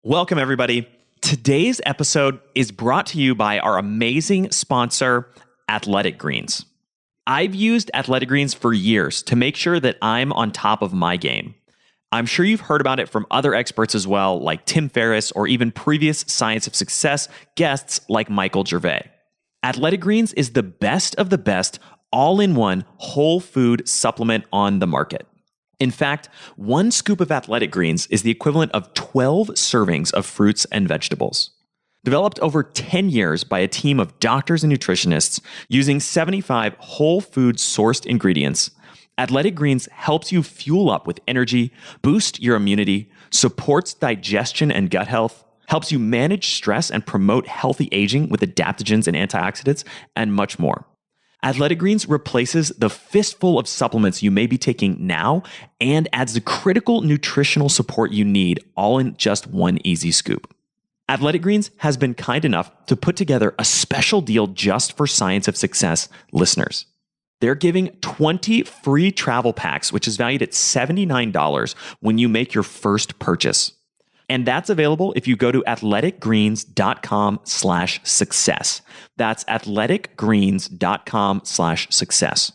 Welcome, everybody. Today's episode is brought to you by our amazing sponsor, Athletic Greens. I've used Athletic Greens for years to make sure that I'm on top of my game. I'm sure you've heard about it from other experts as well, like Tim Ferriss, or even previous Science of Success guests like Michael Gervais. Athletic Greens is the best of the best all-in-one whole food supplement on the market. In fact, one scoop of Athletic Greens is the equivalent of 12 servings of fruits and vegetables. Developed over 10 years by a team of doctors and nutritionists using 75 whole food sourced ingredients, Athletic Greens helps you fuel up with energy, boost your immunity, supports digestion and gut health, helps you manage stress and promote healthy aging with adaptogens and antioxidants, and much more. Athletic Greens replaces the fistful of supplements you may be taking now and adds the critical nutritional support you need all in just one easy scoop. Athletic Greens has been kind enough to put together a special deal just for Science of Success listeners. They're giving 20 free travel packs, which is valued at $79 when you make your first purchase. And that's available if you go to athleticgreens.com/success. That's athleticgreens.com/success.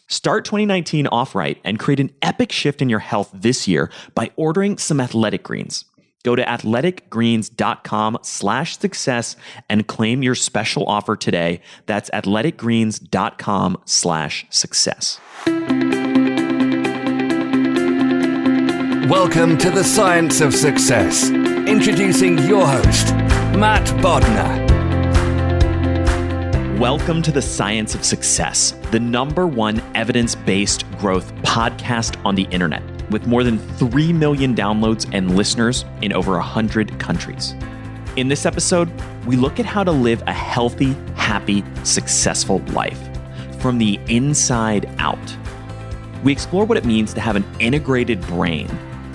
Start 2019 off right and create an epic shift in your health this year by ordering some Athletic Greens. Go to athleticgreens.com/success and claim your special offer today. That's athleticgreens.com/success. Welcome to the Science of Success. Introducing your host, Matt Bodnar. Welcome to the Science of Success, the #1 evidence-based growth podcast on the internet, with more than 3 million downloads and listeners in over 100 countries. In this episode, we look at how to live a healthy, happy, successful life from the inside out. We explore what it means to have an integrated brain,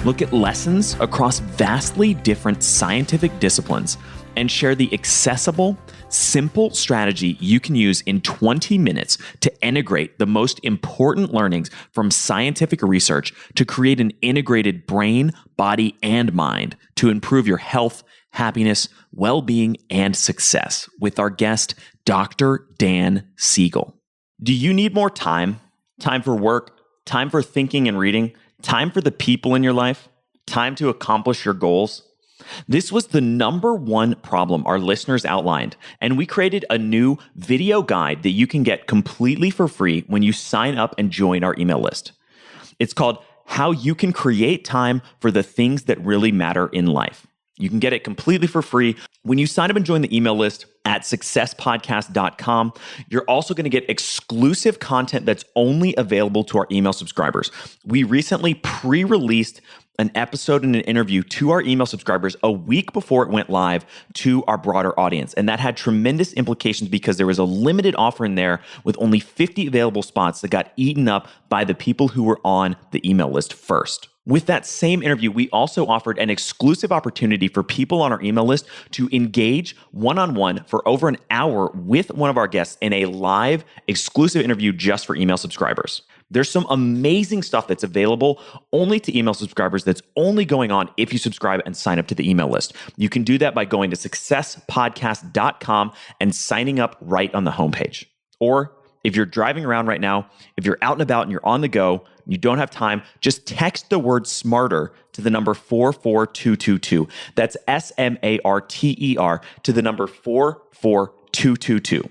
look at lessons across vastly different scientific disciplines, and share the accessible, simple strategy you can use in 20 minutes to integrate the most important learnings from scientific research to create an integrated brain, body, and mind to improve your health, happiness, well-being, and success with our guest, Dr. Dan Siegel. Do you need more time? Time for work? Time for thinking and reading? Time for the people in your life? Time to accomplish your goals? This was the #1 problem our listeners outlined, and we created a new video guide that you can get completely for free when you sign up and join our email list. It's called How You Can Create Time for the Things That Really Matter in Life. You can get it completely for free when you sign up and join the email list at successpodcast.com. You're also going to get exclusive content that's only available to our email subscribers. We recently pre-released an episode and an interview to our email subscribers a week before it went live to our broader audience. And that had tremendous implications because there was a limited offer in there with only 50 available spots that got eaten up by the people who were on the email list first. With that same interview, we also offered an exclusive opportunity for people on our email list to engage one-on-one for over an hour with one of our guests in a live exclusive interview just for email subscribers. There's some amazing stuff that's available only to email subscribers that's only going on if you subscribe and sign up to the email list. You can do that by going to successpodcast.com and signing up right on the homepage. Or if you're driving around right now, if you're out and about and you're on the go, you don't have time, just text the word SMARTER to the number 44222. That's SMARTER to the number 44222.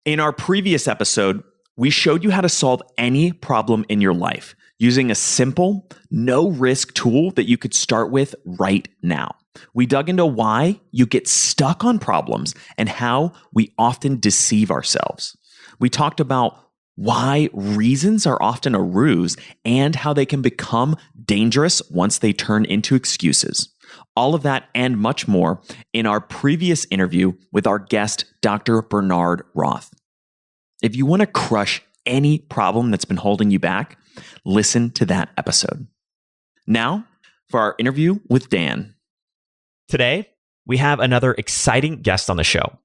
In our previous episode, we showed you how to solve any problem in your life using a simple, no-risk tool that you could start with right now. We dug into why you get stuck on problems and how we often deceive ourselves. We talked about why reasons are often a ruse and how they can become dangerous once they turn into excuses. All of that and much more in our previous interview with our guest, Dr. Bernard Roth. If you want to crush any problem that's been holding you back, listen to that episode. Now, for our interview with Dan. Today, we have another exciting guest on the show,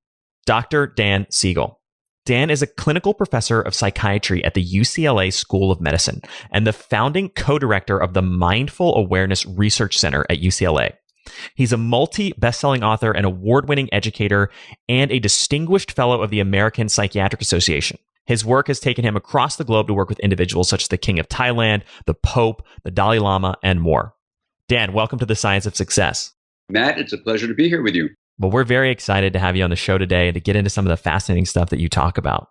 Dr. Dan Siegel. Dan is a clinical professor of psychiatry at the UCLA School of Medicine and the founding co-director of the Mindful Awareness Research Center at UCLA. He's a multi-best-selling author, an award-winning educator, and a distinguished fellow of the American Psychiatric Association. His work has taken him across the globe to work with individuals such as the King of Thailand, the Pope, the Dalai Lama, and more. Dan, welcome to the Science of Success. Matt, it's a pleasure to be here with you. Well, we're very excited to have you on the show today and to get into some of the fascinating stuff that you talk about.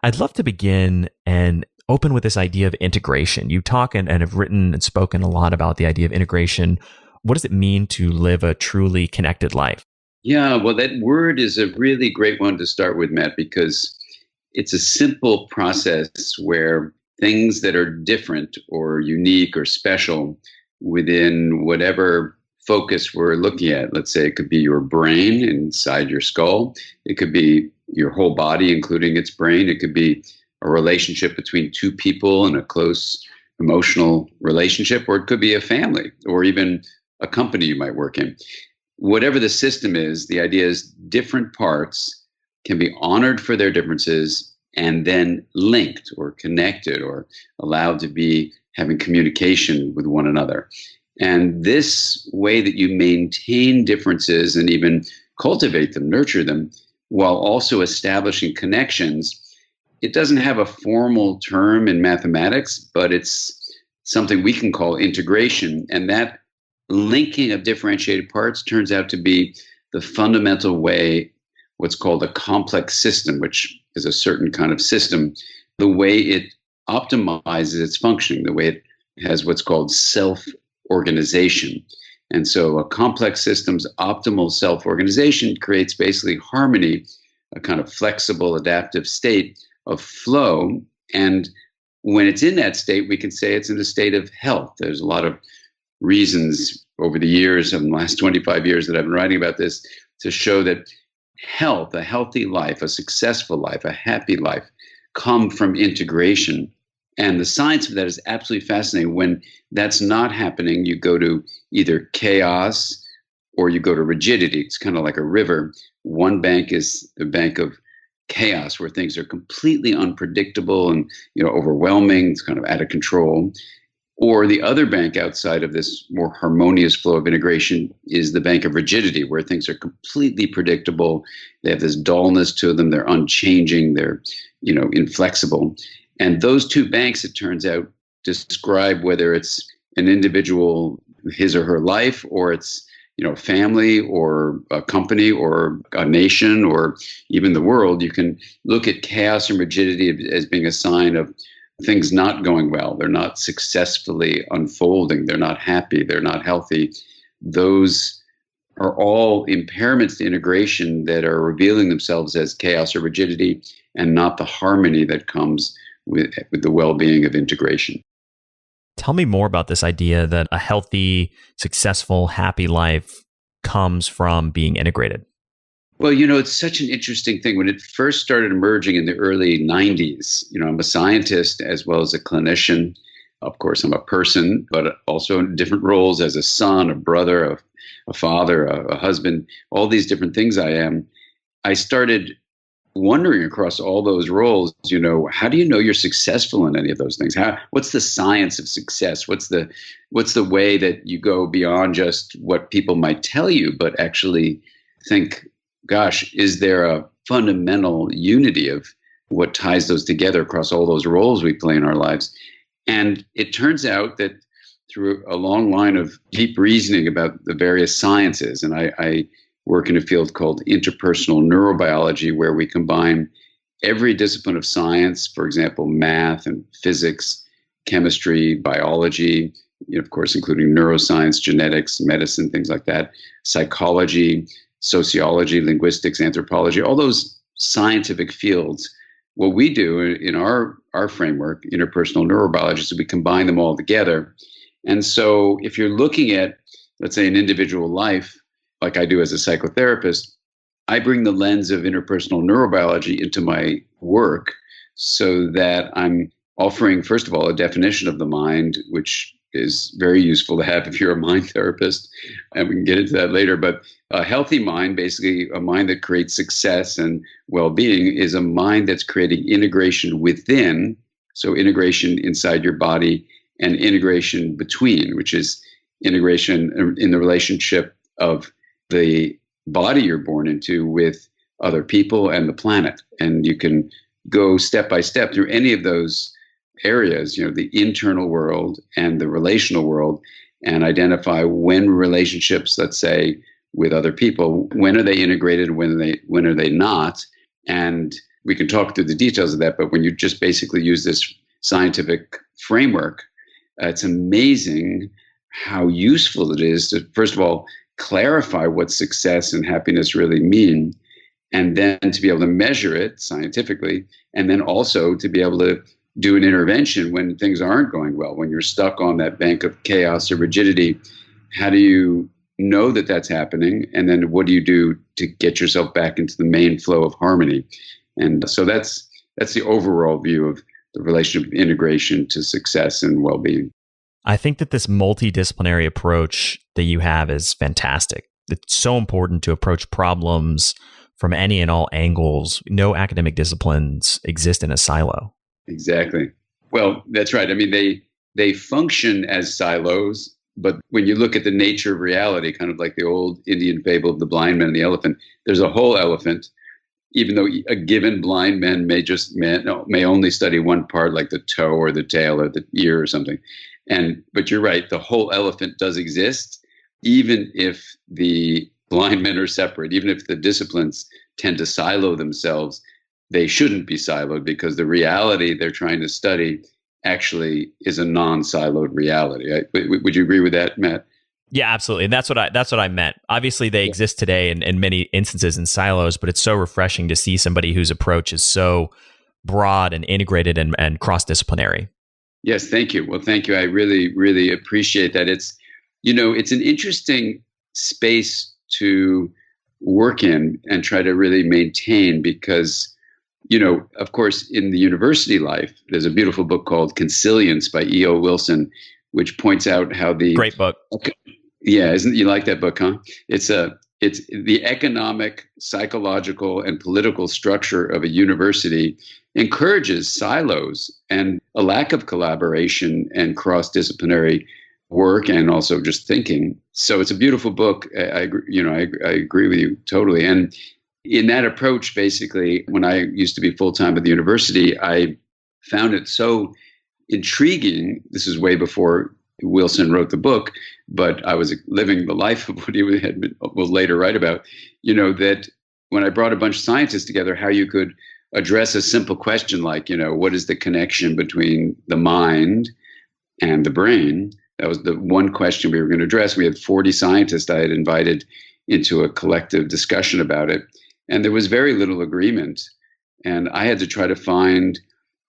I'd love to begin and open with this idea of integration. You talk and have written and spoken a lot about the idea of integration. What does it mean to live a truly connected life? Yeah, well, that word is a really great one to start with, Matt, because it's a simple process where things that are different or unique or special within whatever focus we're looking at, let's say it could be your brain inside your skull, it could be your whole body, including its brain, it could be a relationship between two people in a close emotional relationship, or it could be a family, or even a company you might work in. Whatever the system is, the idea is different parts can be honored for their differences and then linked or connected or allowed to be having communication with one another. And this way that you maintain differences and even cultivate them, nurture them, while also establishing connections, it doesn't have a formal term in mathematics, but it's something we can call integration. And that linking of differentiated parts turns out to be the fundamental way, what's called a complex system, which is a certain kind of system, the way it optimizes its functioning, the way it has what's called self-organization. And so a complex system's optimal self-organization creates basically harmony, a kind of flexible, adaptive state of flow. And when it's in that state, we can say it's in a state of health. There's a lot of reasons over the years, in the last 25 years that I've been writing about this, to show that health, a healthy life, a successful life, a happy life, come from integration. And the science of that is absolutely fascinating. When that's not happening, you go to either chaos or you go to rigidity. It's kind of like a river. One bank is the bank of chaos, where things are completely unpredictable and overwhelming. It's kind of out of control. Or the other bank outside of this more harmonious flow of integration is the bank of rigidity, where things are completely predictable. They have this dullness to them. They're unchanging. They're, inflexible. And those two banks, it turns out, describe whether it's an individual, his or her life, or it's, family or a company or a nation or even the world. You can look at chaos and rigidity as being a sign of things not going well. They're not successfully unfolding. They're not happy. They're not healthy. Those are all impairments to integration that are revealing themselves as chaos or rigidity, and not the harmony that comes with the well-being of integration. Tell me more about this idea that a healthy, successful, happy life comes from being integrated. Well, it's such an interesting thing. When it first started emerging in the early 90s, I'm a scientist as well as a clinician. Of course, I'm a person, but also in different roles as a son, a brother, a father, a husband, all these different things I am. I started wondering across all those roles, how do you know you're successful in any of those things? What's the science of success? What's the way that you go beyond just what people might tell you, but actually think, gosh, is there a fundamental unity of what ties those together across all those roles we play in our lives? And it turns out that through a long line of deep reasoning about the various sciences, and I work in a field called interpersonal neurobiology, where we combine every discipline of science, for example, math and physics, chemistry, biology, of course, including neuroscience, genetics, medicine, things like that, psychology, sociology, linguistics, anthropology, all those scientific fields. What we do in our framework, interpersonal neurobiology, is we combine them all together. And so if you're looking at, let's say, an individual life, like I do as a psychotherapist, I bring the lens of interpersonal neurobiology into my work so that I'm offering, first of all, a definition of the mind, which is very useful to have if you're a mind therapist, and we can get into that later. But a healthy mind, basically a mind that creates success and well-being, is a mind that's creating integration within, so integration inside your body and integration between, which is integration in the relationship of the body you're born into with other people and the planet. And you can go step by step through any of those areas, the internal world and the relational world, and identify when relationships, let's say, with other people, when are they integrated, when are they not? And we can talk through the details of that, but when you just basically use this scientific framework, it's amazing how useful it is to, first of all, clarify what success and happiness really mean, and then to be able to measure it scientifically, and then also to be able to do an intervention when things aren't going well, when you're stuck on that bank of chaos or rigidity. How do you know that that's happening? And then what do you do to get yourself back into the main flow of harmony? And so that's the overall view of the relationship of integration to success and well-being. I think that this multidisciplinary approach that you have is fantastic. It's so important to approach problems from any and all angles. No academic disciplines exist in a silo. Exactly. Well, that's right. I mean, they function as silos, but when you look at the nature of reality, kind of like the old Indian fable of the blind man and the elephant, there's a whole elephant, even though a given blind man may only study one part, like the toe or the tail or the ear or something. But you're right, the whole elephant does exist, even if the blind men are separate, even if the disciplines tend to silo themselves. They shouldn't be siloed, because the reality they're trying to study actually is a non-siloed reality. Would you agree with that, Matt? Yeah, absolutely. And that's what I meant. Obviously, they exist today in many instances in silos, but it's so refreshing to see somebody whose approach is so broad and integrated and cross-disciplinary. Yes, thank you. Well, thank you. I really, really appreciate that. It's an interesting space to work in and try to really maintain, because of course, in the university life, there's a beautiful book called Consilience by E.O. Wilson, which points out how the great book. Yeah, you like that book, huh? It's the economic, psychological, and political structure of a university encourages silos and a lack of collaboration and cross-disciplinary work, and also just thinking. So it's a beautiful book. I agree with you totally. And in that approach, basically, when I used to be full-time at the university, I found it so intriguing. This is way before Wilson wrote the book, but I was living the life of what he will later write about, that when I brought a bunch of scientists together, how you could address a simple question like, what is the connection between the mind and the brain? That was the one question we were going to address. We had 40 scientists I had invited into a collective discussion about it. And there was very little agreement. And I had to try to find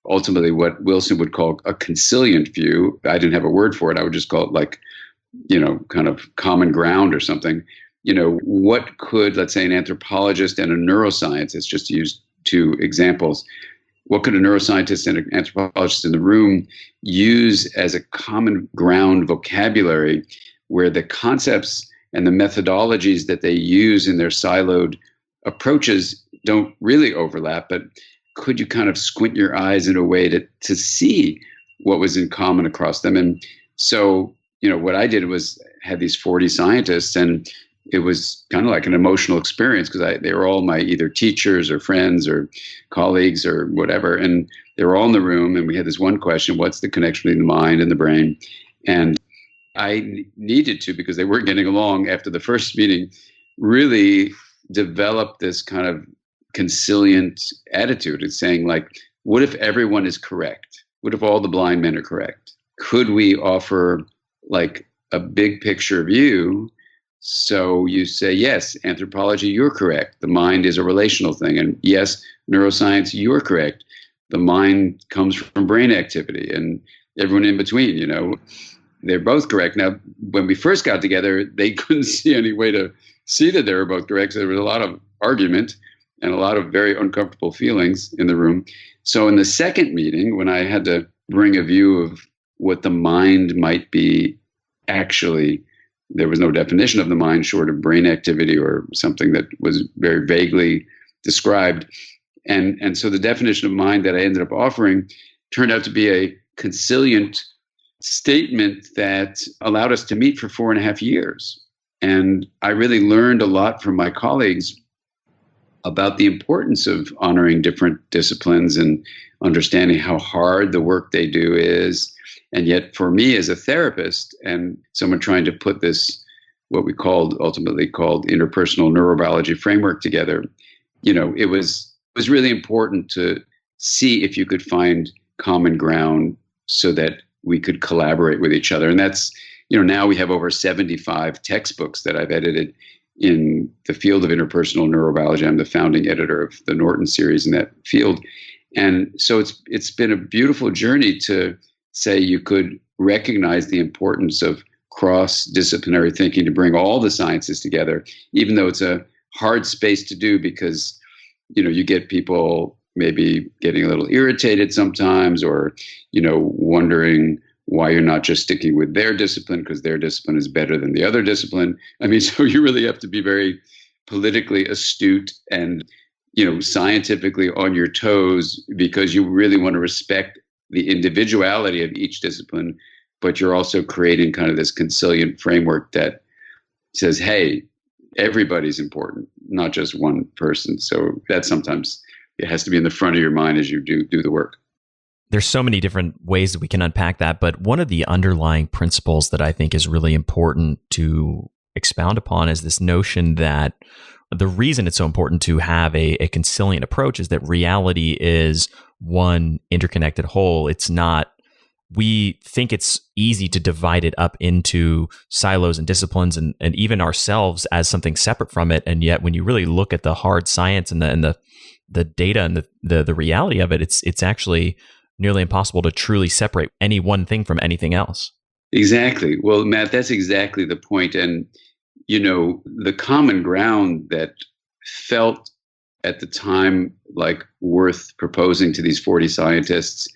ultimately what Wilson would call a consilient view. I didn't have a word for it. I would just call it kind of common ground or something. What could, let's say, an anthropologist and a neuroscientist, just to use two examples, what could a neuroscientist and an anthropologist in the room use as a common ground vocabulary where the concepts and the methodologies that they use in their siloed approaches don't really overlap, but could you kind of squint your eyes in a way to see what was in common across them? And so, what I did was had these 40 scientists, and it was kind of like an emotional experience, because they were all my either teachers or friends or colleagues or whatever. And they were all in the room, and we had this one question: what's the connection between the mind and the brain? And I needed to, because they weren't getting along after the first meeting, really develop this kind of consilient attitude. It's saying, like, what if everyone is correct? What if all the blind men are correct? Could we offer like a big picture view? So you say, yes, anthropology, you're correct. The mind is a relational thing. And yes, neuroscience, you're correct. The mind comes from brain activity, and everyone in between, they're both correct. Now, when we first got together, they couldn't see any way to see that they were both correct. So there was a lot of argument and a lot of very uncomfortable feelings in the room. So in the second meeting, when I had to bring a view of what the mind might be, actually, there was no definition of the mind short of brain activity or something that was very vaguely described. And so the definition of mind that I ended up offering turned out to be a consilient statement that allowed us to meet for 4.5 years. And I really learned a lot from my colleagues about the importance of honoring different disciplines and understanding how hard the work they do is. And yet for me as a therapist and someone trying to put this, what we ultimately called interpersonal neurobiology framework together, it was really important to see if you could find common ground so that we could collaborate with each other. And that's, now we have over 75 textbooks that I've edited in the field of interpersonal neurobiology. I'm the founding editor of the Norton series in that field. And so it's been a beautiful journey to say you could recognize the importance of cross-disciplinary thinking to bring all the sciences together, even though it's a hard space to do because, you get people maybe getting a little irritated sometimes or, wondering why you're not just sticking with their discipline because their discipline is better than the other discipline. I mean, so you really have to be very politically astute and, scientifically on your toes because you really want to respect the individuality of each discipline, but you're also creating kind of this conciliant framework that says, hey, everybody's important, not just one person. So that sometimes it has to be in the front of your mind as you do the work. There's so many different ways that we can unpack that, but one of the underlying principles that I think is really important to expound upon is this notion that the reason it's so important to have a conciliant approach is that reality is one interconnected whole. It's not, we think it's easy to divide it up into silos and disciplines and even ourselves as something separate from it. And yet when you really look at the hard science and the data and the reality of it, it's actually nearly impossible to truly separate any one thing from anything else. Exactly. Well, Matt, that's exactly the point. And, the common ground that felt at the time like worth proposing to these 40 scientists.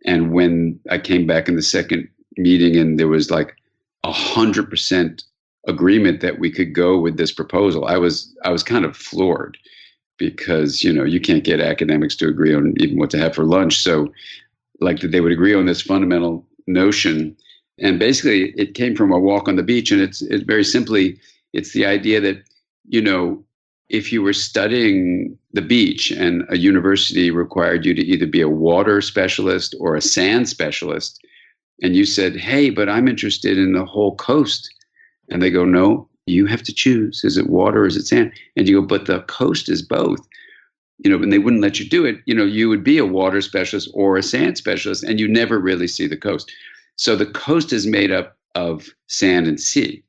And when I came back in the second meeting and there was like 100% agreement that we could go with this proposal, I was kind of floored because, you can't get academics to agree on even what to have for lunch. So like that they would agree on this fundamental notion. And basically it came from a walk on the beach. And it's very simply, it's the idea that, if you were studying the beach and a university required you to either be a water specialist or a sand specialist, and you said, hey, but I'm interested in the whole coast. And they go, no, you have to choose. Is it water or is it sand? And you go, but the coast is both. And they wouldn't let you do it. You would be a water specialist or a sand specialist, and you never really see the coast. So the coast is made up of sand and sea.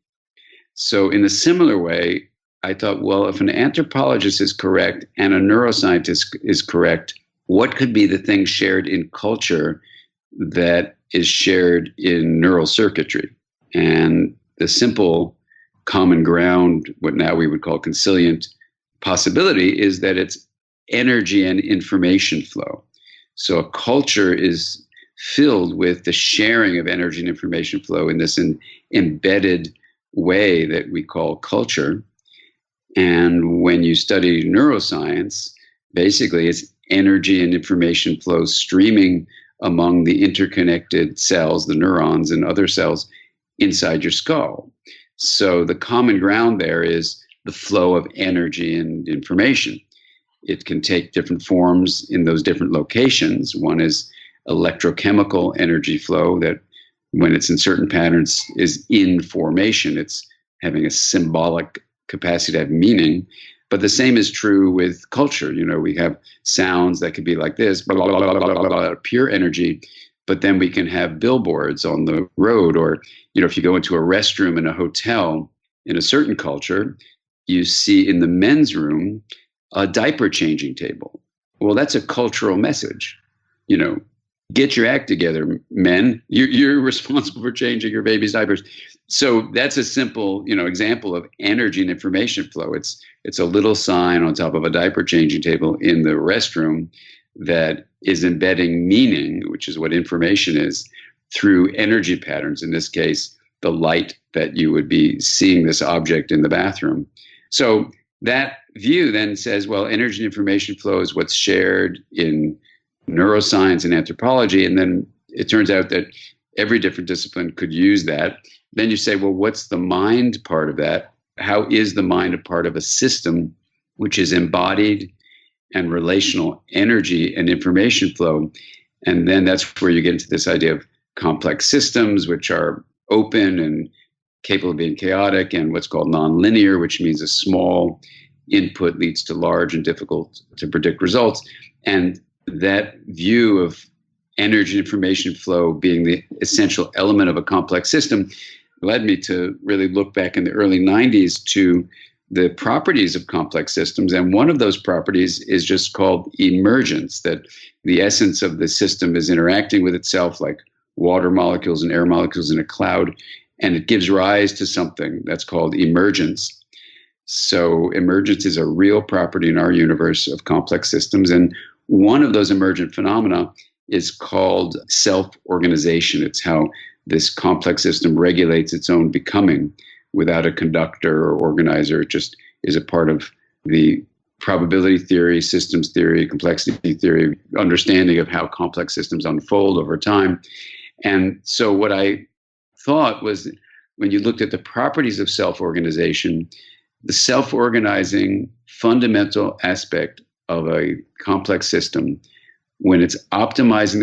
So in a similar way, I thought, well, if an anthropologist is correct and a neuroscientist is correct, what could be the thing shared in culture that is shared in neural circuitry? And the simple common ground, what now we would call conciliant possibility, is that it's energy and information flow. So a culture is filled with the sharing of energy and information flow in this embedded way that we call culture. And when you study neuroscience, basically it's energy and information flow streaming among the interconnected cells, the neurons and other cells inside your skull. So the common ground there is the flow of energy and information. It can take different forms in those different locations. One is electrochemical energy flow that when it's in certain patterns is in formation. It's having a symbolic capacity to have meaning. But the same is true with culture. We have sounds that could be like this, blah, blah, blah, blah, blah, blah, blah, pure energy. But then we can have billboards on the road, or, if you go into a restroom in a hotel in a certain culture, you see in the men's room a diaper changing table. Well, that's a cultural message. Get your act together, men. You're responsible for changing your baby's diapers. So that's a simple, example of energy and information flow. It's a little sign on top of a diaper changing table in the restroom that is embedding meaning, which is what information is, through energy patterns. In this case, the light that you would be seeing this object in the bathroom. So that view then says, well, energy and information flow is what's shared in neuroscience and anthropology. And then it turns out that every different discipline could use that. Then you say, well, what's the mind part of that? How is the mind a part of a system which is embodied and relational energy and information flow? And then that's where you get into this idea of complex systems, which are open and capable of being chaotic, and what's called nonlinear, which means a small input leads to large and difficult to predict results. And that view of energy and information flow being the essential element of a complex system led me to really look back in the early 90s to the properties of complex systems. And one of those properties is just called emergence, that the essence of the system is interacting with itself like water molecules and air molecules in a cloud, and it gives rise to something that's called emergence. So emergence is a real property in our universe of complex systems. And one of those emergent phenomena is called self-organization. It's how this complex system regulates its own becoming without a conductor or organizer. It just is a part of the probability theory, systems theory, complexity theory, understanding of how complex systems unfold over time. And so what I thought was, when you looked at the properties of self-organization, the self-organizing fundamental aspect of a complex system, when it's optimizing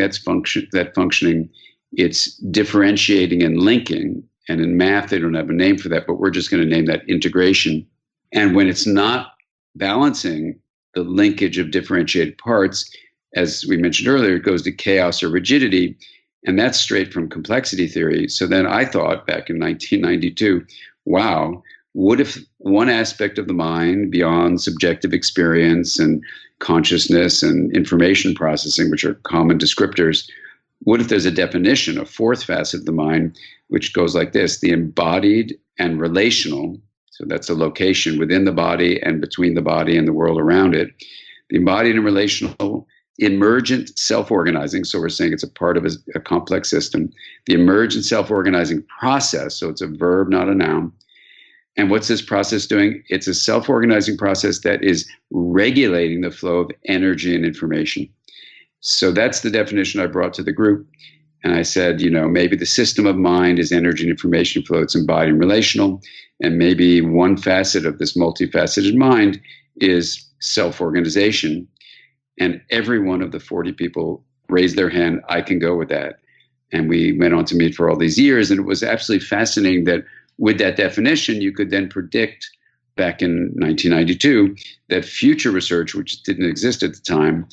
that functioning, it's differentiating and linking. And in math, they don't have a name for that, but we're just going to name that integration. And when it's not balancing the linkage of differentiated parts, as we mentioned earlier, it goes to chaos or rigidity. And that's straight from complexity theory. So then I thought back in 1992, wow, what if one aspect of the mind beyond subjective experience and consciousness and information processing, which are common descriptors, what if there's a definition, a fourth facet of the mind, which goes like this: the embodied and relational, so that's a location within the body and between the body and the world around it, the embodied and relational, emergent self-organizing, so we're saying it's a part of a complex system, the emergent self-organizing process, so it's a verb, not a noun. And what's this process doing? It's a self-organizing process that is regulating the flow of energy and information. So that's the definition I brought to the group. And I said, maybe the system of mind is energy and information flow. It's embodied and relational. And maybe one facet of this multifaceted mind is self-organization. And every one of the 40 people raised their hand, I can go with that. And we went on to meet for all these years. And it was absolutely fascinating that with that definition, you could then predict back in 1992 that future research, which didn't exist at the time,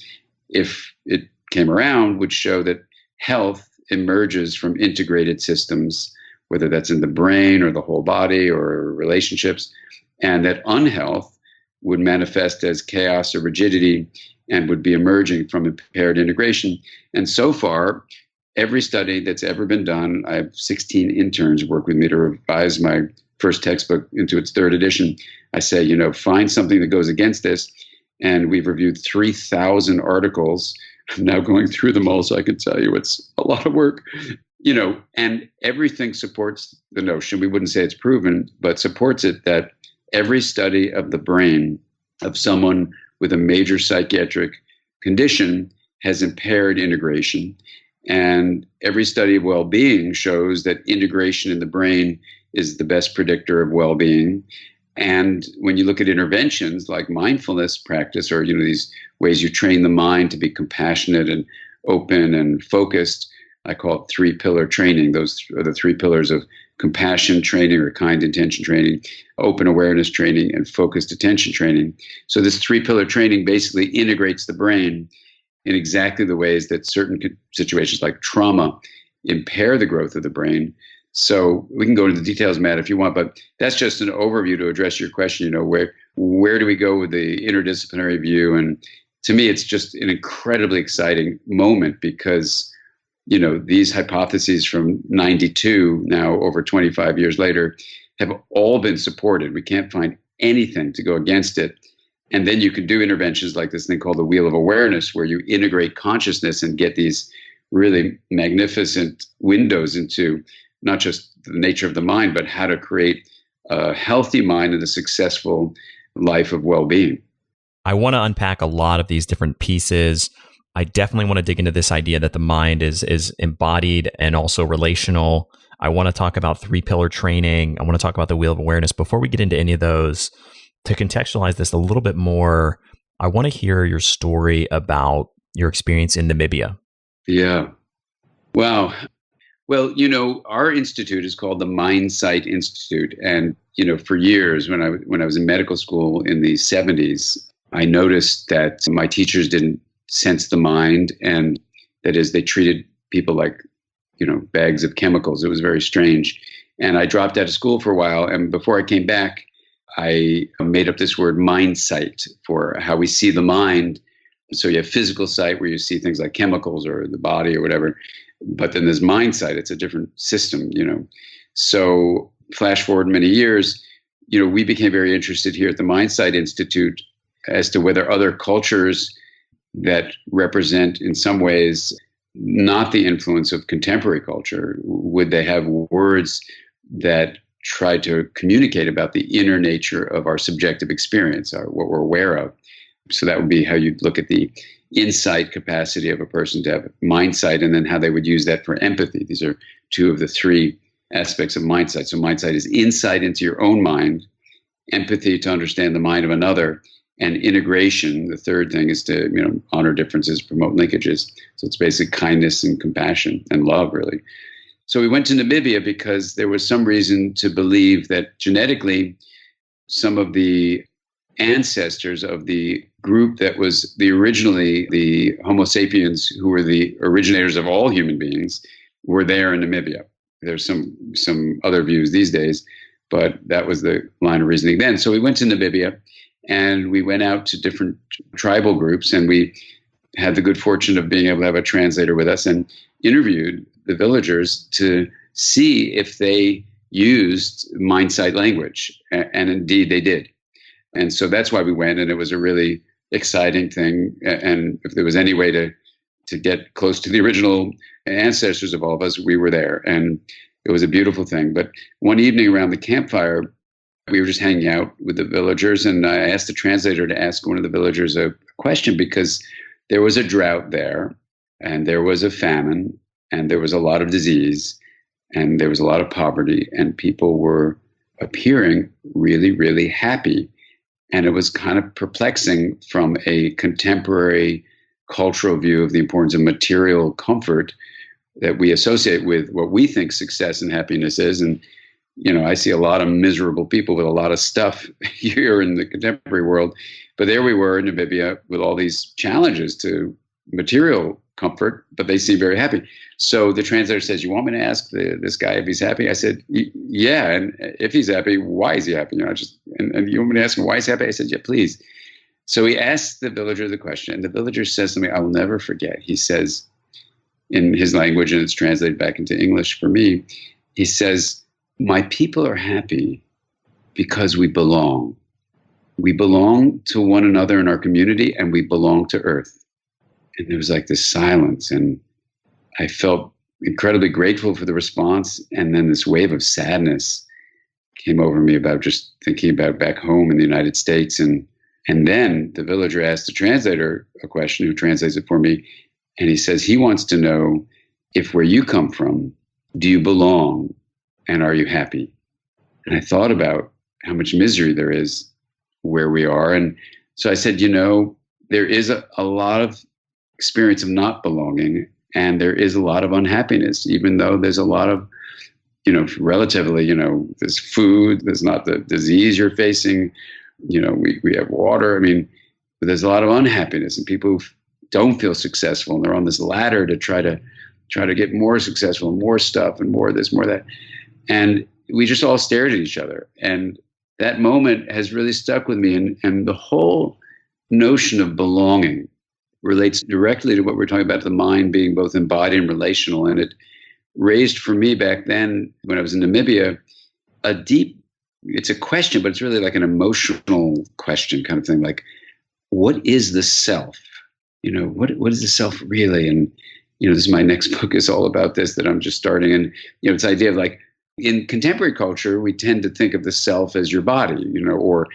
if it came around, would show that health emerges from integrated systems, whether that's in the brain or the whole body or relationships, and that unhealth would manifest as chaos or rigidity and would be emerging from impaired integration. And so far, every study that's ever been done, I have 16 interns work with me to revise my first textbook into its third edition. I say, find something that goes against this. And we've reviewed 3,000 articles. I'm now going through them all, so I can tell you it's a lot of work. And everything supports the notion. We wouldn't say it's proven, but supports it, that every study of the brain of someone with a major psychiatric condition has impaired integration. And every study of well-being shows that integration in the brain is the best predictor of well-being. And when you look at interventions like mindfulness practice, or these ways you train the mind to be compassionate and open and focused, I call it 3-pillar training. Those are the 3 pillars of compassion training or kind intention training, open awareness training, and focused attention training. So this 3-pillar training basically integrates the brain in exactly the ways that certain situations like trauma impair the growth of the brain. So we can go into the details, Matt, if you want, but that's just an overview to address your question, where do we go with the interdisciplinary view? And to me, it's just an incredibly exciting moment because, these hypotheses from 92, now over 25 years later, have all been supported. We can't find anything to go against it. And then you can do interventions like this thing called the wheel of awareness, where you integrate consciousness and get these really magnificent windows into not just the nature of the mind, but how to create a healthy mind and a successful life of well-being. I want to unpack a lot of these different pieces. I definitely want to dig into this idea that the mind is embodied and also relational. I want to talk about 3-pillar training. I want to talk about the wheel of awareness. Before we get into any of those, to contextualize this a little bit more, I want to hear your story about your experience in Namibia. Yeah. Wow. Well, our institute is called the Mindsight Institute. And, for years when I was in medical school in the 70s, I noticed that my teachers didn't sense the mind, and that is, they treated people like, bags of chemicals. It was very strange. And I dropped out of school for a while. And before I came back, I made up this word mindsight for how we see the mind. So you have physical sight where you see things like chemicals or the body or whatever. But then there's mindsight. It's a different system, So flash forward many years, we became very interested here at the Mindsight Institute as to whether other cultures that represent in some ways not the influence of contemporary culture, would they have words that try to communicate about the inner nature of our subjective experience, or what we're aware of. So that would be how you'd look at the insight capacity of a person to have mindsight, and then how they would use that for empathy. These are two of the three aspects of mindsight. So mindsight is insight into your own mind, empathy to understand the mind of another, and integration. The third thing is to honor differences, promote linkages. So it's basically kindness and compassion and love, really. So we went to Namibia because there was some reason to believe that genetically some of the ancestors of the group that was originally the Homo sapiens, who were the originators of all human beings, were there in Namibia. There's some other views these days, but that was the line of reasoning then. So we went to Namibia, and we went out to different tribal groups, and we had the good fortune of being able to have a translator with us, and interviewed the villagers to see if they used mindsight language. And indeed they did. And so that's why we went, and it was a really exciting thing. And if there was any way to get close to the original ancestors of all of us, we were there. And it was a beautiful thing. But one evening around the campfire, we were just hanging out with the villagers, and I asked the translator to ask one of the villagers a question, because there was a drought there, and there was a famine, and there was a lot of disease, and there was a lot of poverty, and people were appearing really, really happy. And it was kind of perplexing from a contemporary cultural view of the importance of material comfort that we associate with what we think success and happiness is. And I see a lot of miserable people with a lot of stuff here in the contemporary world. But there we were in Namibia with all these challenges to material comfort, but they seem very happy. So the translator says, "You want me to ask this guy if he's happy?" I said, "Yeah, and if he's happy, why is he happy?" And you want me to ask him why he's happy? I said, "Yeah, please." So he asked the villager the question, and the villager says to me, I will never forget. He says, in his language, and it's translated back into English for me, he says, "My people are happy because we belong. We belong to one another in our community, and we belong to Earth." And there was like this silence, and I felt incredibly grateful for the response. And then this wave of sadness came over me about just thinking about back home in the United States. And then the villager asked the translator a question, who translates it for me. And he says he wants to know, if where you come from, do you belong, and are you happy? And I thought about how much misery there is where we are. And so I said, there is a lot of experience of not belonging, and there is a lot of unhappiness, even though there's a lot of, relatively, there's food, there's not the disease you're facing, we have water. But there's a lot of unhappiness, and people who don't feel successful, and they're on this ladder to try to get more successful, and more stuff, and more of this, more of that. And we just all stared at each other. And that moment has really stuck with me. And the whole notion of belonging relates directly to what we're talking about, the mind being both embodied and relational. And it raised for me back then, when I was in Namibia, it's a question, but it's really like an emotional question kind of thing. Like, what is the self? What is the self really? And, this is my next book is all about this, that I'm just starting. And, this idea of like, In contemporary culture, we tend to think of the self as your body, or,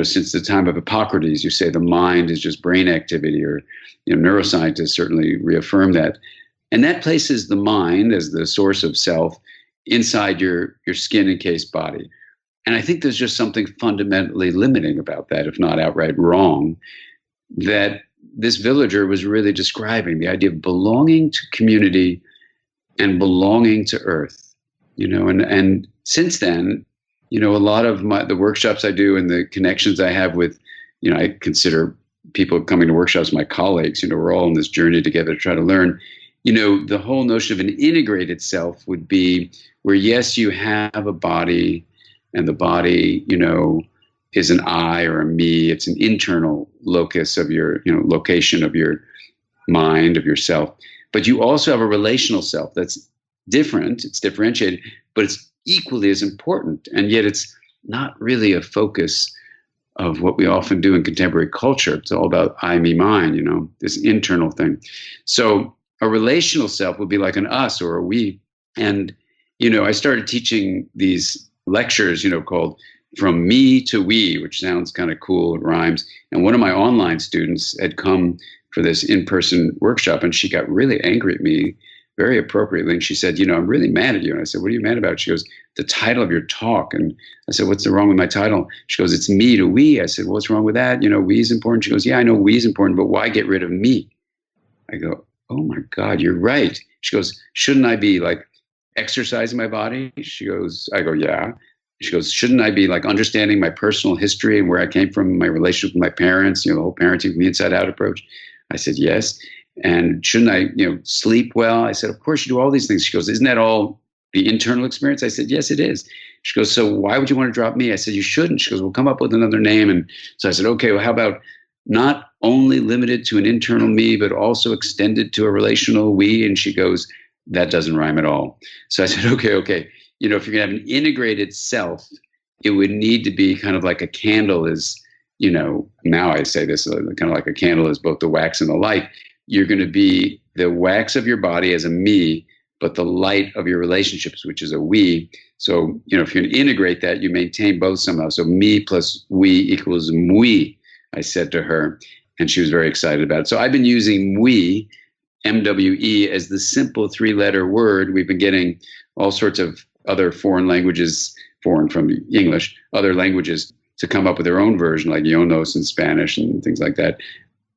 since the time of Hippocrates, you say the mind is just brain activity, or, neuroscientists certainly reaffirm that. And that places the mind as the source of self inside your skin encased body. And I think there's just something fundamentally limiting about that, if not outright wrong, that this villager was really describing, the idea of belonging to community and belonging to earth. And since then, a lot of the workshops I do and the connections I have with, I consider people coming to workshops my colleagues. We're all on this journey together to try to learn. The whole notion of an integrated self would be where, yes, you have a body, and the body, is an I or a me. It's an internal locus of your, location of your mind, of yourself. But you also have a relational self that's different, it's differentiated, but it's equally as important. And yet it's not really a focus of what we often do in contemporary culture. It's all about I, me, mine, this internal thing. So a relational self would be like an us or a we. And, I started teaching these lectures, called From Me to We, which sounds kind of cool, it rhymes. And one of my online students had come for this in-person workshop, and she got really angry at me, very appropriately. And she said, I'm really mad at you. And I said, what are you mad about? She goes, the title of your talk. And I said, what's wrong with my title? She goes, it's me to we. I said, well, what's wrong with that? We is important. She goes, yeah, I know we is important, but why get rid of me? I go, oh my God, you're right. She goes, shouldn't I be like exercising my body? I go, yeah. She goes, shouldn't I be like understanding my personal history and where I came from, my relationship with my parents, the whole parenting from the inside out approach? I said, yes. And shouldn't I, sleep well? I said, of course you do all these things. She goes, isn't that all the internal experience? I said, yes, it is. She goes, so why would you want to drop me? I said, you shouldn't. She goes, well, come up with another name. And so I said, okay, well, how about not only limited to an internal me, but also extended to a relational we? And she goes, that doesn't rhyme at all. So I said, okay. If you're going to have an integrated self, it would need to be kind of like a candle is, now I say this, kind of like a candle is both the wax and the light. You're going to be the wax of your body as a me, but the light of your relationships, which is a we. So, if you're going to integrate that, you maintain both somehow. So me plus we equals mui, I said to her, and she was very excited about it. So I've been using mui, MWE, as the simple 3-letter word. We've been getting all sorts of other foreign languages, foreign from English, other languages to come up with their own version, like Yonos in Spanish and things like that.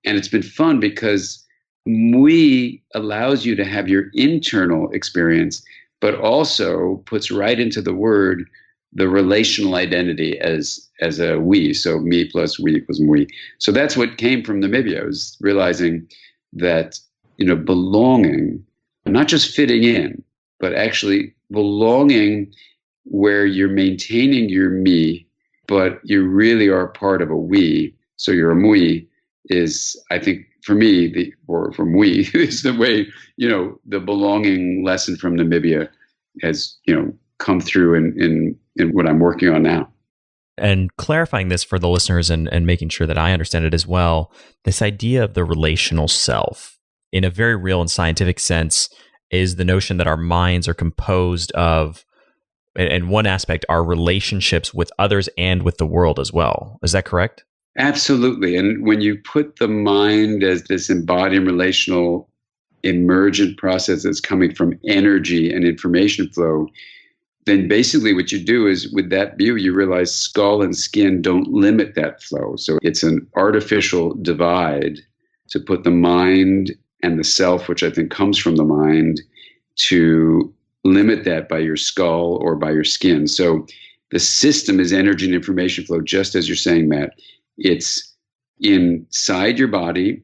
And it's been fun because Mui allows you to have your internal experience, but also puts right into the word the relational identity as a we. So me plus we equals Mui. So that's what came from Namibia. I was realizing that, belonging, not just fitting in, but actually belonging where you're maintaining your me, but you really are part of a we. So you're a Mui is, I think, for me, or from we, is the way, the belonging lesson from Namibia has, come through in what I'm working on now. And clarifying this for the listeners and making sure that I understand it as well, this idea of the relational self, in a very real and scientific sense, is the notion that our minds are composed of, in one aspect, our relationships with others and with the world as well. Is that correct? Absolutely. And when you put the mind as this embodied relational emergent process that's coming from energy and information flow, then basically what you do is, with that view, you realize skull and skin don't limit that flow. So it's an artificial divide to put the mind and the self, which I think comes from the mind, to limit that by your skull or by your skin. So the system is energy and information flow, just as you're saying, Matt. It's inside your body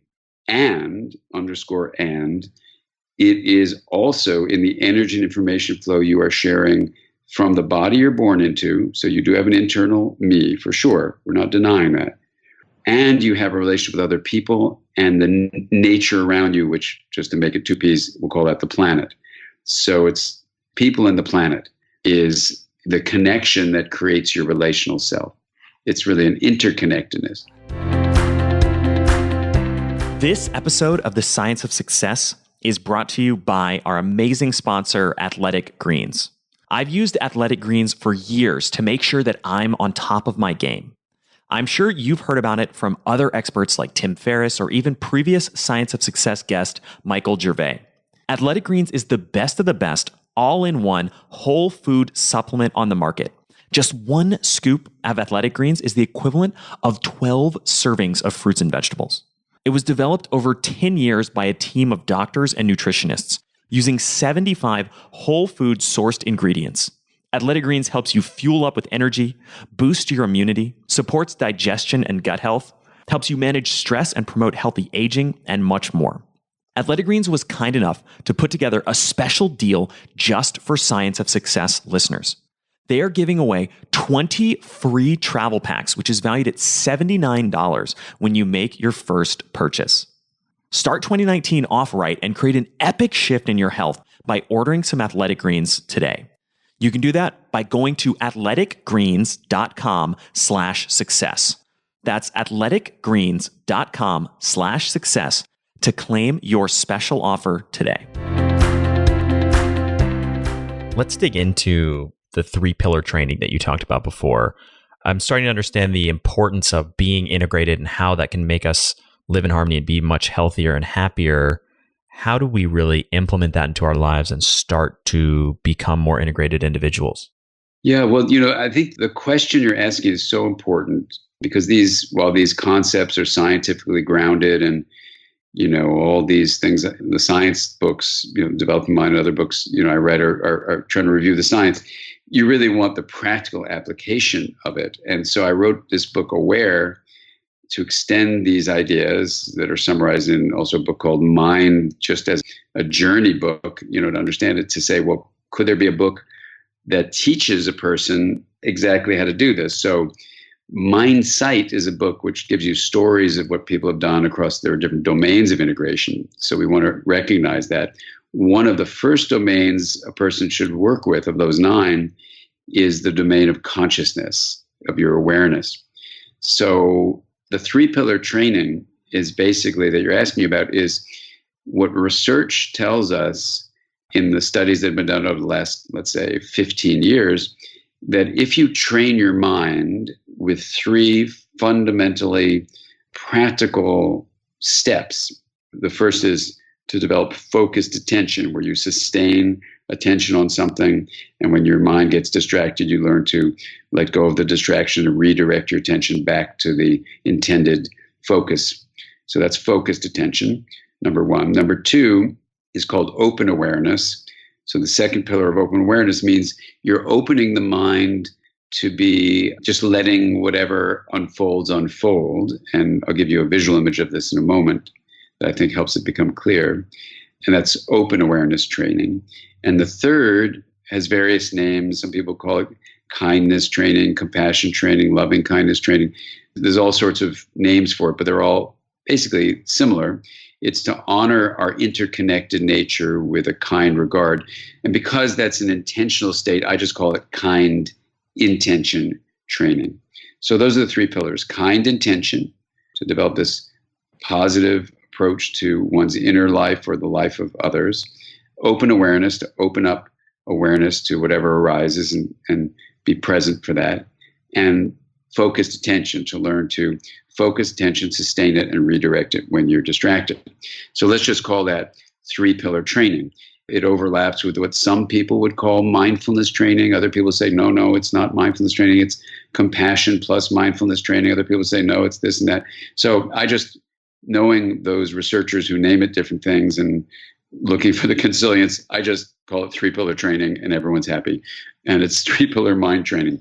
and it is also in the energy and information flow you are sharing from the body you're born into. So you do have an internal me, for sure. We're not denying that. And you have a relationship with other people and the nature around you, which, just to make it 2 Ps, we'll call that the planet. So it's people and the planet is the connection that creates your relational self. It's really an interconnectedness. This episode of The Science of Success is brought to you by our amazing sponsor, Athletic Greens. I've used Athletic Greens for years to make sure that I'm on top of my game. I'm sure you've heard about it from other experts like Tim Ferriss or even previous Science of Success guest Michael Gervais. Athletic Greens is the best of the best, all-in-one whole food supplement on the market. Just one scoop of Athletic Greens is the equivalent of 12 servings of fruits and vegetables. It was developed over 10 years by a team of doctors and nutritionists using 75 whole food sourced ingredients. Athletic Greens helps you fuel up with energy, boosts your immunity, supports digestion and gut health, helps you manage stress and promote healthy aging, and much more. Athletic Greens was kind enough to put together a special deal just for Science of Success listeners. They are giving away 20 free travel packs, which is valued at $79 when you make your first purchase. Start 2019 off right and create an epic shift in your health by ordering some Athletic Greens today. You can do that by going to athleticgreens.com/success. That's athleticgreens.com/success to claim your special offer today. Let's dig into the 3-pillar training that you talked about before. I'm starting to understand the importance of being integrated and how that can make us live in harmony and be much healthier and happier. How do we really implement that into our lives and start to become more integrated individuals? Yeah, well, I think the question you're asking is so important because while these concepts are scientifically grounded and, all these things, the science books, Developing Mind and other books, I read are trying to review the science. You really want the practical application of it. And so I wrote this book, Aware, to extend these ideas that are summarized in also a book called Mind, just as a journey book, to understand it, to say, well, could there be a book that teaches a person exactly how to do this? So Mind Sight is a book which gives you stories of what people have done across their different domains of integration. So we want to recognize that one of the first domains a person should work with of those 9 is the domain of consciousness, of your awareness. So the 3-pillar training is basically that you're asking about is what research tells us in the studies that have been done over the last, let's say, 15 years, that if you train your mind with 3 fundamentally practical steps, the first is to develop focused attention, where you sustain attention on something, and when your mind gets distracted, you learn to let go of the distraction and redirect your attention back to the intended focus. So that's focused attention, number 1. Number 2 is called open awareness. So the second pillar of open awareness means you're opening the mind to be just letting whatever unfolds unfold. And I'll give you a visual image of this in a moment that I think helps it become clear. And that's open awareness training. And the third has various names. Some people call it kindness training, compassion training, loving kindness training. There's all sorts of names for it, but they're all basically similar. It's to honor our interconnected nature with a kind regard. And because that's an intentional state, I just call it kind intention training. So those are the 3 pillars: kind intention, to develop this positive approach to one's inner life or the life of others; open awareness, to open up awareness to whatever arises and be present for that; and focused attention, to learn to focus attention, sustain it, and redirect it when you're distracted. So let's just call that 3-pillar training. It overlaps with what some people would call mindfulness training. Other people say, no, it's not mindfulness training. It's compassion plus mindfulness training. Other people say, no, it's this and that. So knowing those researchers who name it different things and looking for the consilience, I just call it 3-pillar training and everyone's happy. And it's 3-pillar mind training.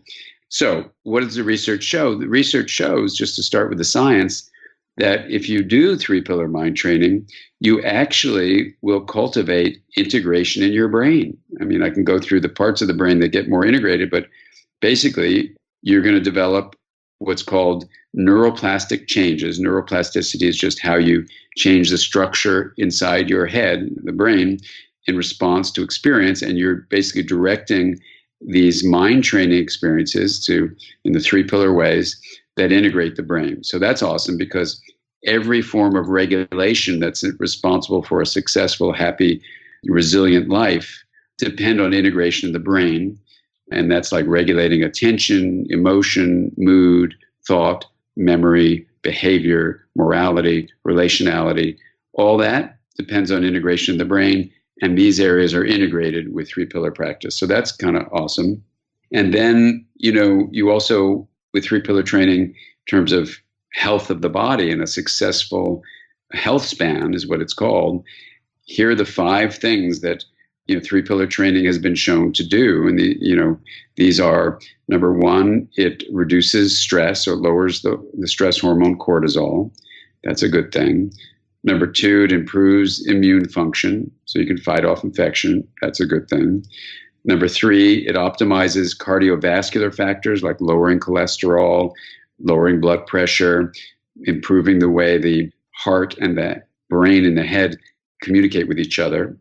So what does the research show? The research shows, just to start with the science, that if you do 3-pillar mind training, you actually will cultivate integration in your brain. I mean, I can go through the parts of the brain that get more integrated, but basically you're going to develop what's called neuroplastic changes. Neuroplasticity is just how you change the structure inside your head, the brain, in response to experience. And you're basically directing these mind training experiences in the 3-pillar ways that integrate the brain. So that's awesome, because every form of regulation that's responsible for a successful, happy, resilient life depend on integration of the brain. And that's like regulating attention, emotion, mood, thought, memory, behavior, morality, relationality. All that depends on integration of the brain. And these areas are integrated with 3-pillar practice. So that's kind of awesome. And then, you also, with 3-pillar training, in terms of health of the body and a successful health span is what it's called. Here are the 5 things that 3-pillar training has been shown to do. And these are, number 1, it reduces stress or lowers the stress hormone cortisol. That's a good thing. Number 2, it improves immune function, so you can fight off infection. That's a good thing. Number 3, it optimizes cardiovascular factors like lowering cholesterol, lowering blood pressure, improving the way the heart and the brain and the head communicate with each other.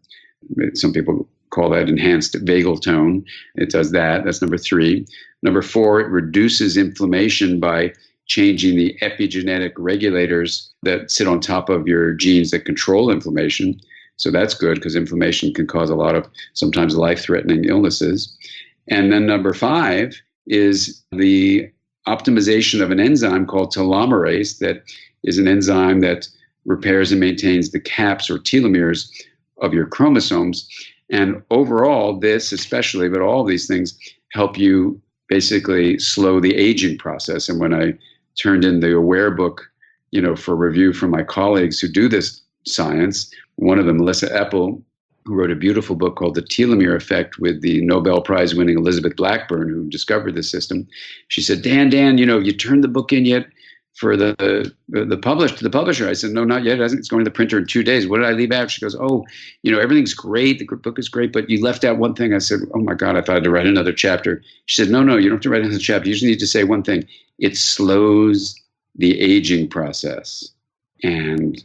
Some people call that enhanced vagal tone. It does that. That's number 3. Number 4, it reduces inflammation by changing the epigenetic regulators that sit on top of your genes that control inflammation. So that's good because inflammation can cause a lot of sometimes life-threatening illnesses. And then number 5 is the optimization of an enzyme called telomerase that is an enzyme that repairs and maintains the caps or telomeres of your chromosomes. And overall, this especially, but all of these things help you basically slow the aging process. And when I turned in the AWARE book, for review from my colleagues who do this science, one of them, Melissa Epple, who wrote a beautiful book called The Telomere Effect with the Nobel Prize winning Elizabeth Blackburn, who discovered this system. She said, Dan, you turned the book in yet for the publisher? I said, no, not yet. It's going to the printer in 2 days. What did I leave out? She goes, everything's great. The book is great, but you left out one thing. I said, oh my God, I thought I had to write another chapter. She said, no, you don't have to write another chapter. You just need to say one thing. It slows the aging process. And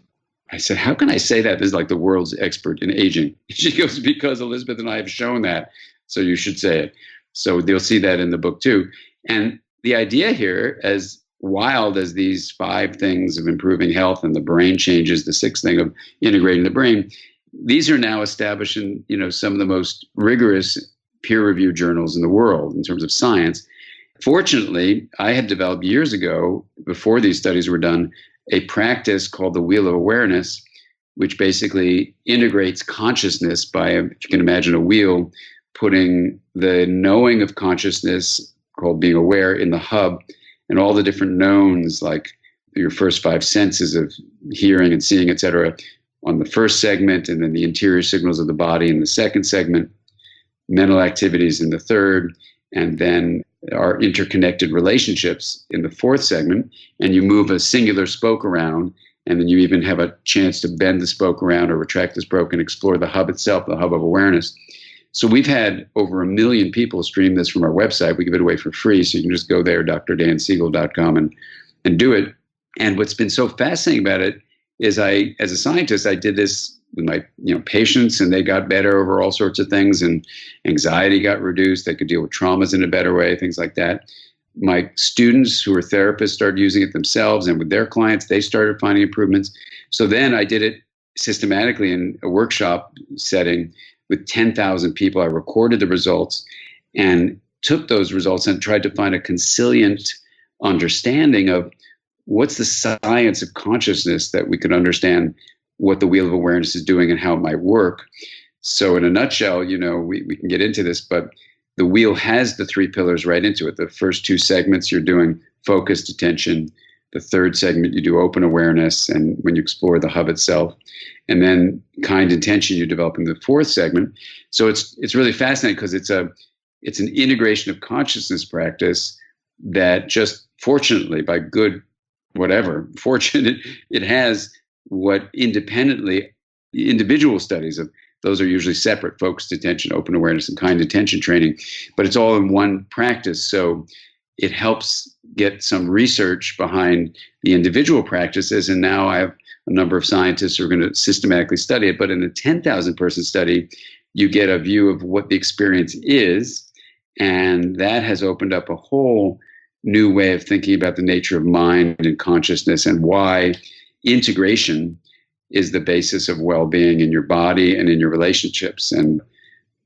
I said, how can I say that? This is like the world's expert in aging. She goes, because Elizabeth and I have shown that, so you should say it. So they'll see that in the book too. And the idea here, as wild as these 5 things of improving health and the brain changes, the 6th thing of integrating the brain, these are now established in some of the most rigorous peer-reviewed journals in the world in terms of science. Fortunately, I had developed years ago, before these studies were done, a practice called the Wheel of Awareness, which basically integrates consciousness by, if you can imagine a wheel, putting the knowing of consciousness, called being aware, in the hub, and all the different knowns, like your first 5 senses of hearing and seeing, etc., on the first segment, and then the interior signals of the body in the second segment, mental activities in the third, and then our interconnected relationships in the 4th segment. And you move a singular spoke around, and then you even have a chance to bend the spoke around or retract the spoke and explore the hub itself, the hub of awareness. So we've had over 1 million people stream this from our website. We give it away for free, so you can just go there, drdansiegel.com, and do it. And what's been so fascinating about it is as a scientist, I did this with my patients, and they got better over all sorts of things, and anxiety got reduced. They could deal with traumas in a better way, things like that. My students who are therapists started using it themselves, and with their clients, they started finding improvements. So then I did it systematically in a workshop setting with 10,000 people. I recorded the results and took those results and tried to find a consilient understanding of what's the science of consciousness that we could understand what the Wheel of Awareness is doing and how it might work. So in a nutshell, we can get into this, but the wheel has the 3 pillars right into it. The first 2 segments, you're doing focused attention. The 3rd segment, you do open awareness, and when you explore the hub itself. And then kind intention, you develop in the 4th segment. So it's really fascinating because it's an integration of consciousness practice that just fortunately, by good fortune, it has what individual studies of, those are usually separate: focused attention, open awareness, and kind attention training, but it's all in one practice. So it helps get some research behind the individual practices. And now I have a number of scientists who are going to systematically study it. But in a 10,000 person study, you get a view of what the experience is. And that has opened up a whole new way of thinking about the nature of mind and consciousness, and why integration is the basis of well-being in your body and in your relationships. And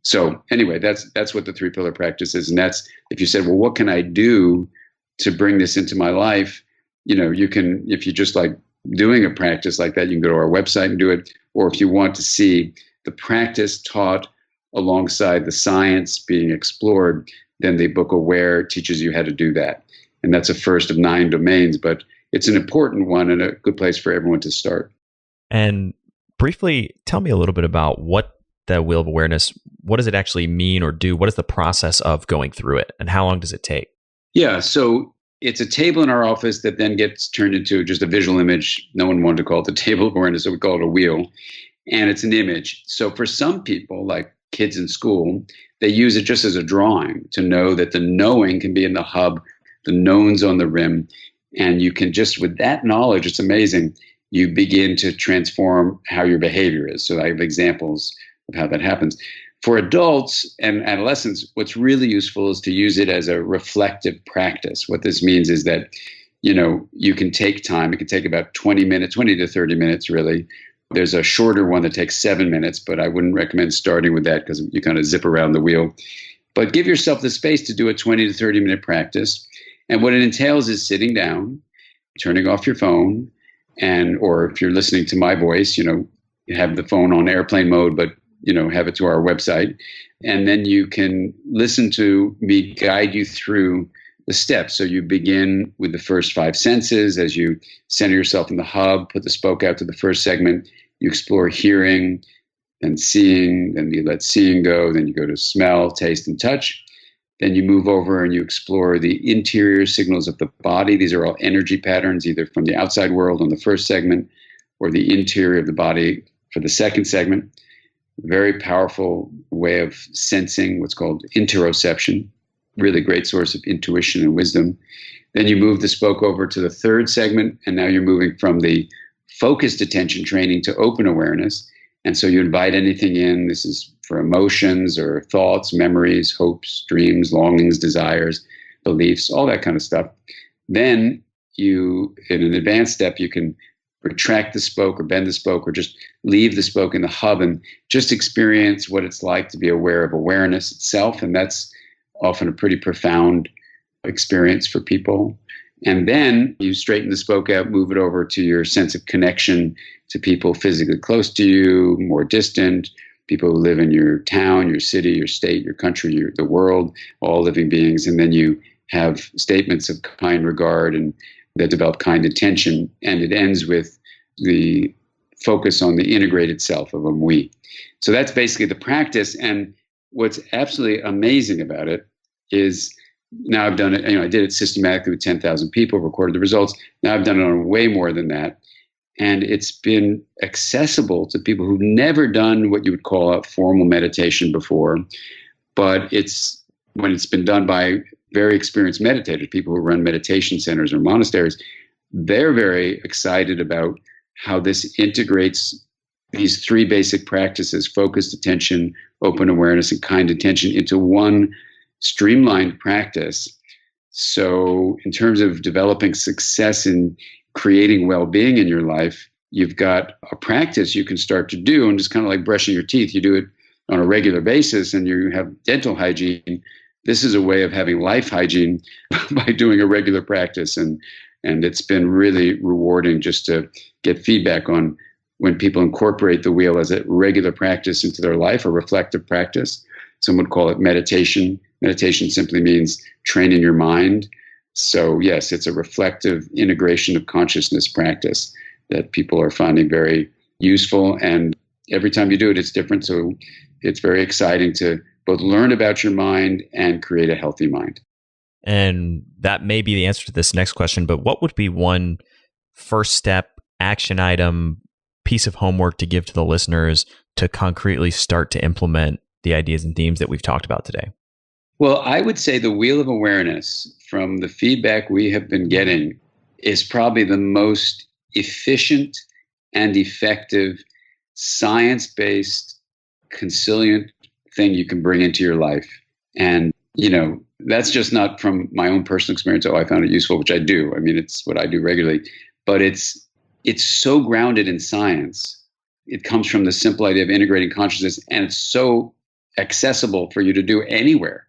So anyway, that's what the 3-pillar practice is. And that's, if you said, well, what can I do to bring this into my life? You can, if you just like doing a practice like that, you can go to our website and do it. Or if you want to see the practice taught alongside the science being explored, then the book Aware teaches you how to do that. And that's a first of 9 domains, but it's an important one and a good place for everyone to start. And briefly, tell me a little bit about what the Wheel of Awareness, what does it actually mean or do? What is the process of going through it, and how long does it take? Yeah, so it's a table in our office that then gets turned into just a visual image. No one wanted to call it the table of awareness, so we call it a wheel. And it's an image. So for some people, like kids in school, they use it just as a drawing to know that the knowing can be in the hub, the known's on the rim. And you can just, with that knowledge, it's amazing, you begin to transform how your behavior is. So I have examples of how that happens. For adults and adolescents, what's really useful is to use it as a reflective practice. What this means is that, you can take time. It can take about 20 to 30 minutes, really. There's a shorter one that takes 7 minutes, but I wouldn't recommend starting with that because you kind of zip around the wheel. But give yourself the space to do a 20 to 30 minute practice. And what it entails is sitting down, turning off your phone, or if you're listening to my voice, you have the phone on airplane mode, but have it to our website. And then you can listen to me guide you through the steps. So you begin with the first 5 senses as you center yourself in the hub, put the spoke out to the first segment. You explore hearing, then seeing, then you let seeing go, then you go to smell, taste, and touch. Then you move over and you explore the interior signals of the body. These are all energy patterns, either from the outside world on the first segment or the interior of the body for the second segment. Very powerful way of sensing, what's called interoception, really great source of intuition and wisdom. Then you move the spoke over to the third segment, and now you're moving from the focused attention training to open awareness. And so you invite anything in. This is for emotions or thoughts, memories, hopes, dreams, longings, desires, beliefs, all that kind of stuff. Then you, in an advanced step, you can retract the spoke or bend the spoke or just leave the spoke in the hub and just experience what it's like to be aware of awareness itself. And that's often a pretty profound experience for people. And then you straighten the spoke out, move it over to your sense of connection to people physically close to you, more distant, people who live in your town, your city, your state, your country, the world, all living beings. And then you have statements of kind regard and that develop kind attention. And it ends with the focus on the integrated self of we. So that's basically the practice. And what's absolutely amazing about it is now I've done it, I did it systematically with 10,000 people, recorded the results. Now I've done it on way more than that. And it's been accessible to people who've never done what you would call a formal meditation before. But when it's been done by very experienced meditators, people who run meditation centers or monasteries, they're very excited about how this integrates these 3 basic practices, focused attention, open awareness, and kind attention, into one streamlined practice. So in terms of developing success in creating well-being in your life, you've got a practice you can start to do, and just kind of like brushing your teeth. You do it on a regular basis and you have dental hygiene. This is a way of having life hygiene by doing a regular practice. And it's been really rewarding just to get feedback on when people incorporate the wheel as a regular practice into their life, a reflective practice. Some would call it meditation. Meditation simply means training your mind. So yes, it's a reflective integration of consciousness practice that people are finding very useful. And every time you do it, it's different. So it's very exciting to both learn about your mind and create a healthy mind. And that may be the answer to this next question, but what would be one first step, action item, piece of homework to give to the listeners to concretely start to implement the ideas and themes that we've talked about today? Well, I would say the Wheel of Awareness, from the feedback we have been getting, is probably the most efficient and effective, science-based, conciliant thing you can bring into your life. And, that's just not from my own personal experience. Oh, I found it useful, which I do. I mean, it's what I do regularly. But it's so grounded in science. It comes from the simple idea of integrating consciousness, and it's so accessible for you to do anywhere.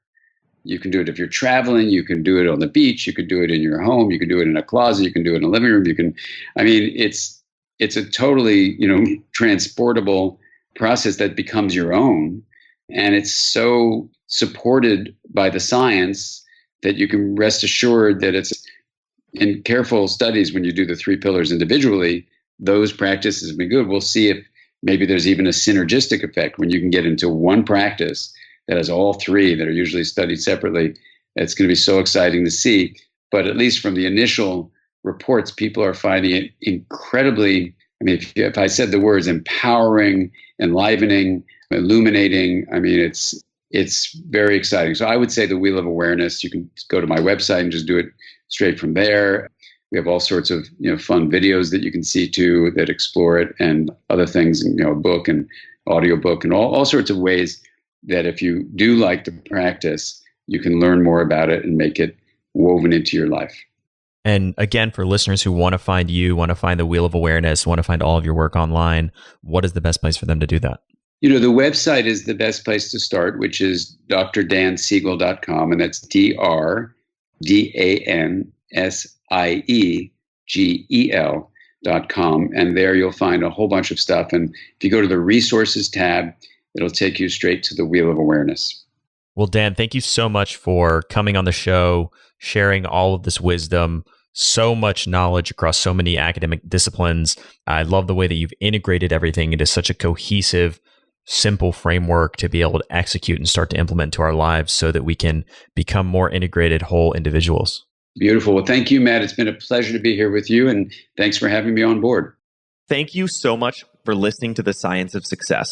You can do it if you're traveling, you can do it on the beach, you could do it in your home, you can do it in a closet, you can do it in a living room, it's a totally, transportable process that becomes your own. And it's so supported by the science that you can rest assured that it's in careful studies. When you do the 3 pillars individually, those practices have been good. We'll see if maybe there's even a synergistic effect when you can get into one practice that has all 3 that are usually studied separately. It's going to be so exciting to see. But at least from the initial reports, people are finding it incredibly, if I said the words empowering, enlivening, illuminating, it's very exciting. So I would say the Wheel of Awareness, you can go to my website and just do it straight from there. We have all sorts of fun videos that you can see too that explore it, and other things, a book and audiobook and all sorts of ways that if you do like to practice, you can learn more about it and make it woven into your life. And again, for listeners who want to find you, want to find the Wheel of Awareness, want to find all of your work online, what is the best place for them to do that? The website is the best place to start, which is drdansiegel.com, and that's drdansiegel.com. And there you'll find a whole bunch of stuff. And if you go to the resources tab, it'll take you straight to the Wheel of Awareness. Well, Dan, thank you so much for coming on the show, sharing all of this wisdom, so much knowledge across so many academic disciplines. I love the way that you've integrated everything into such a cohesive, simple framework to be able to execute and start to implement to our lives so that we can become more integrated, whole individuals. Beautiful. Well, thank you, Matt. It's been a pleasure to be here with you, and thanks for having me on board. Thank you so much for listening to The Science of Success.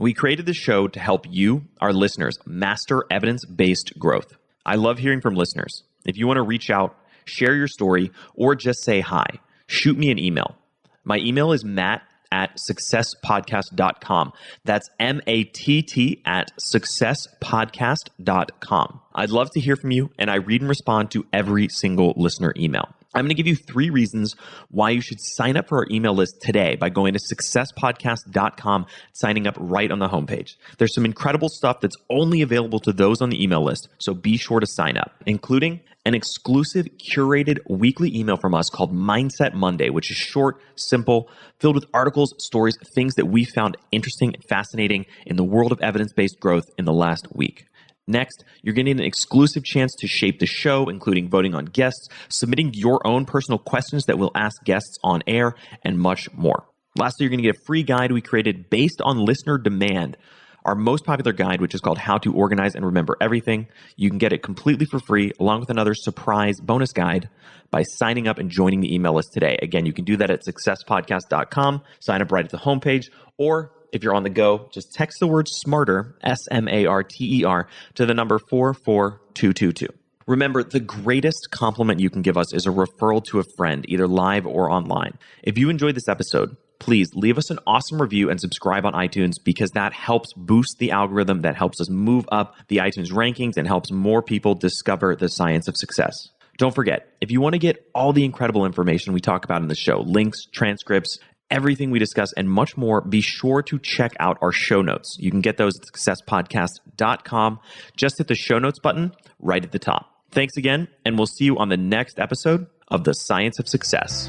We created this show to help you, our listeners, master evidence-based growth. I love hearing from listeners. If you want to reach out, share your story, or just say hi, shoot me an email. My email is matt@successpodcast.com. That's matt@successpodcast.com. I'd love to hear from you, and I read and respond to every single listener email. I'm going to give you 3 reasons why you should sign up for our email list today by going to successpodcast.com, signing up right on the homepage. There's some incredible stuff that's only available to those on the email list, so be sure to sign up, including an exclusive curated weekly email from us called Mindset Monday, which is short, simple, filled with articles, stories, things that we found interesting and fascinating in the world of evidence-based growth in the last week. Next, you're getting an exclusive chance to shape the show, including voting on guests, submitting your own personal questions that we'll ask guests on air, and much more. Lastly, you're going to get a free guide we created based on listener demand, our most popular guide, which is called How to Organize and Remember Everything. You can get it completely for free, along with another surprise bonus guide by signing up and joining the email list today. Again, you can do that at successpodcast.com, sign up right at the homepage, or if you're on the go, just text the word SMARTER, SMARTER, to the number 44222. Remember, the greatest compliment you can give us is a referral to a friend, either live or online. If you enjoyed this episode, please leave us an awesome review and subscribe on iTunes, because that helps boost the algorithm, that helps us move up the iTunes rankings and helps more people discover the science of success. Don't forget, if you want to get all the incredible information we talk about in the show, links, transcripts, everything we discuss, and much more, be sure to check out our show notes. You can get those at successpodcast.com. Just hit the show notes button right at the top. Thanks again, and we'll see you on the next episode of The Science of Success.